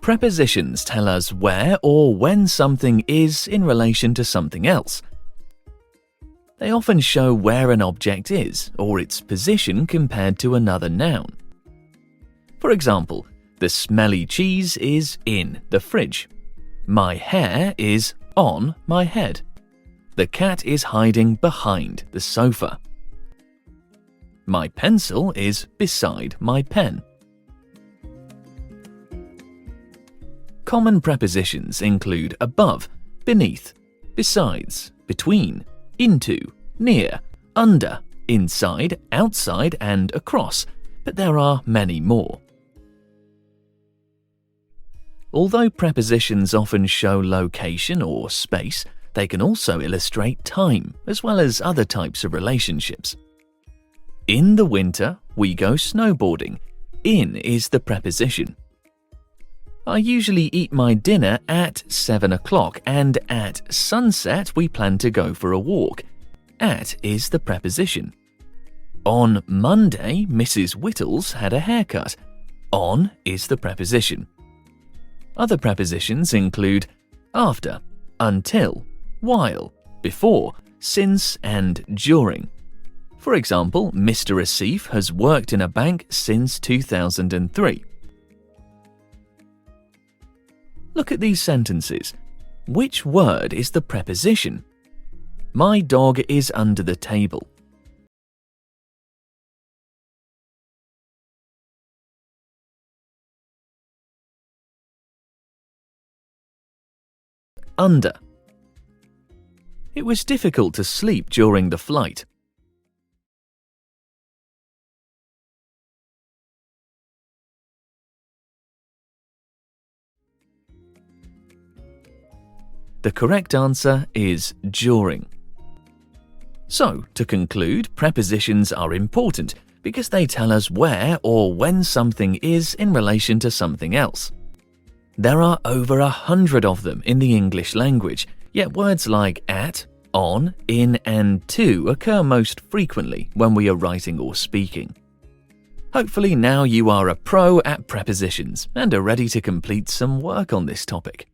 Prepositions tell us where or when something is in relation to something else. They often show where an object is or its position compared to another noun. For example, the smelly cheese is in the fridge. My hair is on my head. The cat is hiding behind the sofa. My pencil is beside my pen. Common prepositions include above, beneath, besides, between, into, near, under, inside, outside, and across, but there are many more. Although prepositions often show location or space, they can also illustrate time, as well as other types of relationships. In the winter, we go snowboarding. In is the preposition. I usually eat my dinner at 7 o'clock, and at sunset we plan to go for a walk. At is the preposition. On Monday, Mrs. Whittles had a haircut. On is the preposition. Other prepositions include after, until, while, before, since, and during. For example, Mr. Asif has worked in a bank since 2003. Look at these sentences. Which word is the preposition? My dog is under the table. Under. It was difficult to sleep during the flight. The correct answer is during. So, to conclude, prepositions are important because they tell us where or when something is in relation to something else. There are over 100 of them in the English language, yet words like at, on, in, and to occur most frequently when we are writing or speaking. Hopefully now you are a pro at prepositions and are ready to complete some work on this topic.